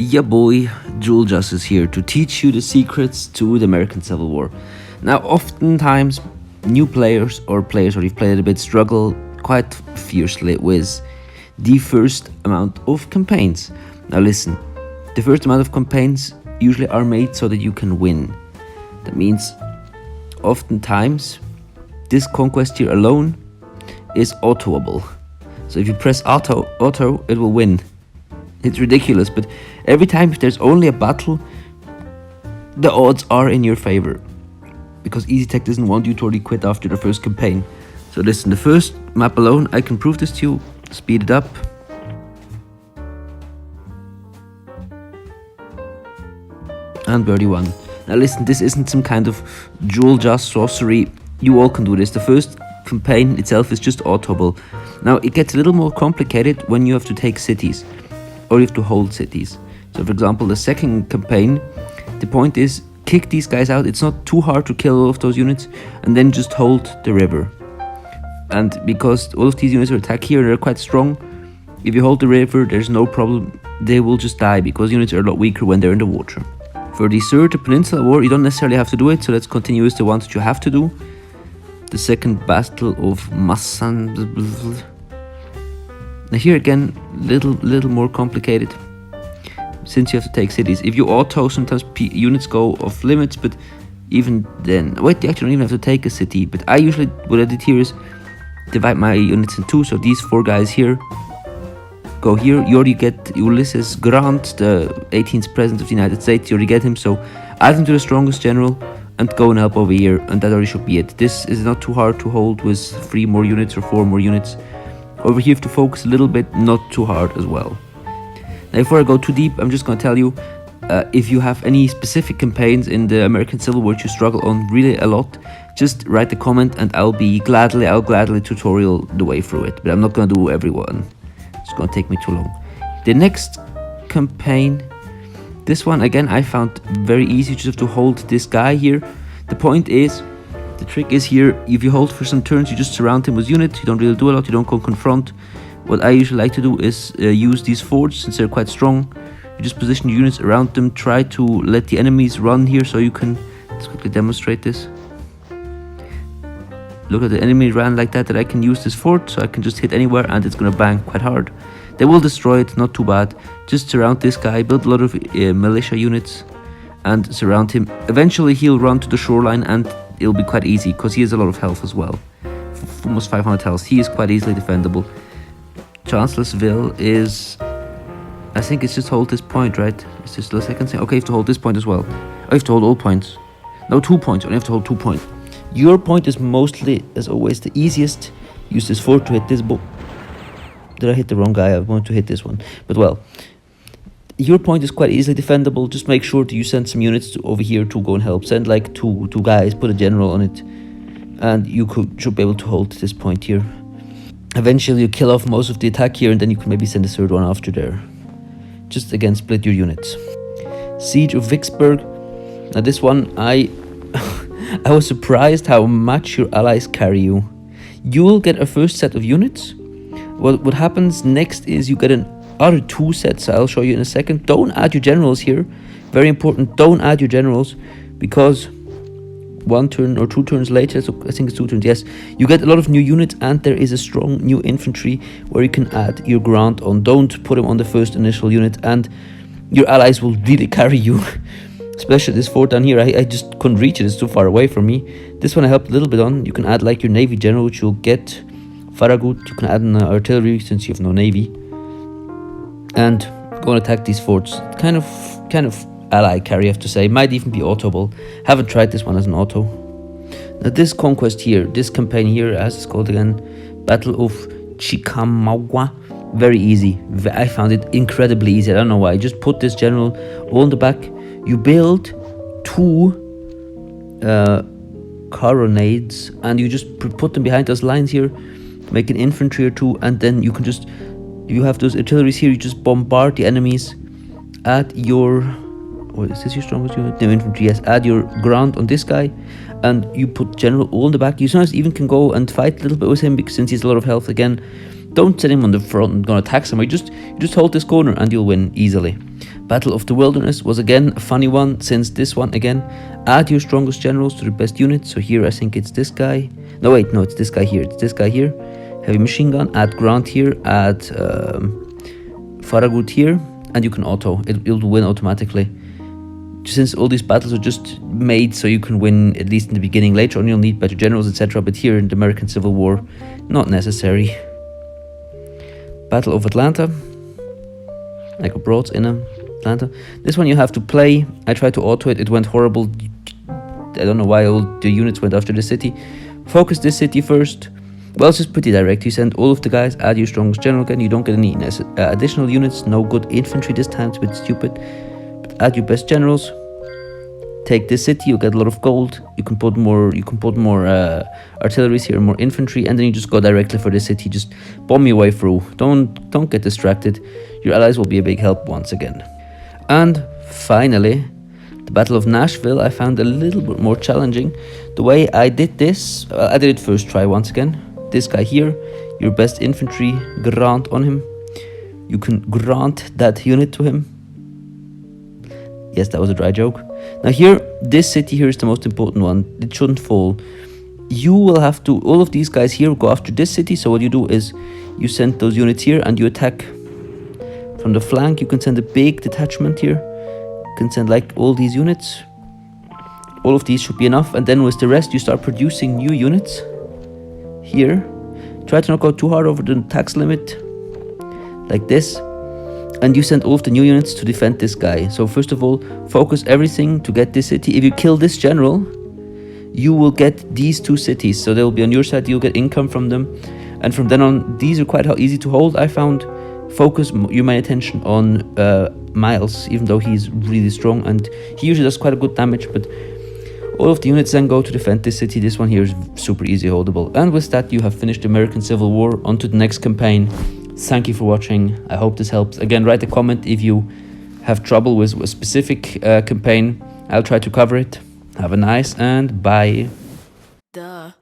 Yeah, boy, Juljas is here to teach you the secrets to the American Civil War. Now, oftentimes, new players or players who have played it a bit struggle quite fiercely with the first amount of campaigns. Now, listen, the first amount of campaigns usually are made so that you can win. That means, oftentimes, this conquest here alone is autoable. So if you press auto, it will win. It's ridiculous, but every time if there's only a battle, the odds are in your favor. Because EasyTech doesn't want you to already quit after the first campaign. So listen, the first map alone, I can prove this to you. Speed it up. And we already won. Now listen, this isn't some kind of juljas sorcery. You all can do this. The first campaign itself is just autoable. Now it gets a little more complicated when you have to take cities. Or you have to hold cities. So for example, the second campaign, the point is kick these guys out. It's not too hard to kill all of those units and then just hold the river. And because all of these units are attack here, they're quite strong. If you hold the river, there's no problem. They will just die because units are a lot weaker when they're in the water. For the third Peninsula War, you don't necessarily have to do it, so let's continue with the ones that you have to do. The second Battle of Massan. Now here again, little more complicated, since you have to take cities. If you auto, sometimes units go off limits, but even then, wait, you actually don't even have to take a city. But I usually, what I did here is divide my units in two, so these four guys here go here. You already get Ulysses Grant, the 18th President of the United States, you already get him, so add him to the strongest general and go and help over here, and that already should be it. This is not too hard to hold with 3 more units or 4 more units. Over here you have to focus a little bit, not too hard as well. Now before I go too deep, I'm just going to tell you, if you have any specific campaigns in the American Civil War you struggle on really a lot, just write a comment and I'll gladly tutorial the way through it. But I'm not going to do every one. It's going to take me too long. The next campaign, this one again I found very easy. You just have to hold this guy here. The point is, the trick is here, if you hold for some turns, you just surround him with units. You don't really do a lot, you don't go confront. What I usually like to do is use these forts, since they're quite strong. You just position your units around them, try to let the enemies run here so you can, let's quickly demonstrate this. Look at the enemy ran like that I can use this fort, so I can just hit anywhere and it's gonna bang quite hard. They will destroy it, not too bad. Just surround this guy, build a lot of militia units and surround him. Eventually he'll run to the shoreline and it'll be quite easy because he has a lot of health as well. Almost 500 health. He is quite easily defendable. Chancellorsville is, I think it's just hold this point, right? It's just the second thing. Okay, you have to hold this point as well. Oh, you have to hold all points. No, 2 points. You only have to hold 2 points. Your point is mostly, as always, the easiest. Use this fort to hit this book. Did I hit the wrong guy? I want to hit this one. But well, your point is quite easily defendable. Just make sure that you send some units over here to go and help. Send like two guys, put a general on it, and you should be able to hold this point here. Eventually you kill off most of the attack here, and then you can maybe send a third one after there. Just again, split your units. Siege of Vicksburg. Now this one, I was surprised how much your allies carry you. You'll get a first set of units. What happens next is you get other 2 sets. I'll show you in a second. Don't add your generals here. Very important. Don't add your generals, because 1 turn or 2 turns later, so I think it's 2 turns, yes, you get a lot of new units and there is a strong new infantry where you can add your Grant on. Don't put him on the first initial unit and your allies will really carry you. Especially this fort down here, I just couldn't reach it, it's too far away from me. This one I helped a little bit on. You can add like your navy general, which you'll get. Farragut, you can add an artillery since you have no navy. And go and attack these forts. Kind of ally carry, I have to say. Might even be autoable. Haven't tried this one as an auto. Now this conquest here, this campaign here, as it's called again, Battle of Chickamauga, very easy. I found it incredibly easy. I don't know why. Just put this general all in the back. You build 2 carronades and you just put them behind those lines here. Make an infantry or 2, and then you can just, if you have those artilleries here, you just bombard the enemies. Add your, is this your strongest unit? No, infantry, yes. Add your Grant on this guy, and you put general all in the back. You sometimes even can go and fight a little bit with him, because since he has a lot of health again. Don't set him on the front and go and attack somewhere. You just hold this corner and you'll win easily. Battle of the Wilderness was again a funny one, since this one again, add your strongest generals to the best unit. So here I think it's this guy. No wait, no, it's this guy here. It's this guy here. Heavy machine gun, add Grant here, add Farragut here, and you can auto. It'll win automatically. Since all these battles are just made so you can win, at least in the beginning. Later on you'll need better generals, etc. But here in the American Civil War, not necessary. Battle of Atlanta. I got brought in Atlanta. This one you have to play. I tried to auto it. It went horrible. I don't know why all the units went after the city. Focus this city first. Well, it's just pretty direct. You send all of the guys, add your strongest general again. You don't get any additional units. No good infantry this time. It's a bit stupid. But add your best generals. Take this city. You get a lot of gold. You can put more. Artilleries here, more infantry, and then you just go directly for this city. Just bomb your way through. Don't get distracted. Your allies will be a big help once again. And finally, the Battle of Nashville I found a little bit more challenging. The way I did this, I did it first try once again. This guy here, your best infantry, grant on him. You can grant that unit to him. Yes, that was a dry joke. Now here, this city here is the most important one. It shouldn't fall. You will have to, all of these guys here go after this city. So what you do is, you send those units here and you attack from the flank. You can send a big detachment here. You can send like all these units. All of these should be enough. And then with the rest, you start producing new units. Here, try to not go too hard over the tax limit, like this, and you send all of the new units to defend this guy. So first of all, focus everything to get this city. If you kill this general, you will get these two cities, so they will be on your side. You'll get income from them, and from then on, these are quite easy to hold. I found focus your main attention on Miles, even though he's really strong and he usually does quite a good damage, but all of the units then go to defend this city. This one here is super easy holdable. And with that, you have finished the American Civil War. On to the next campaign. Thank you for watching. I hope this helps. Again, write a comment if you have trouble with a specific campaign. I'll try to cover it. Have a nice and bye. Duh.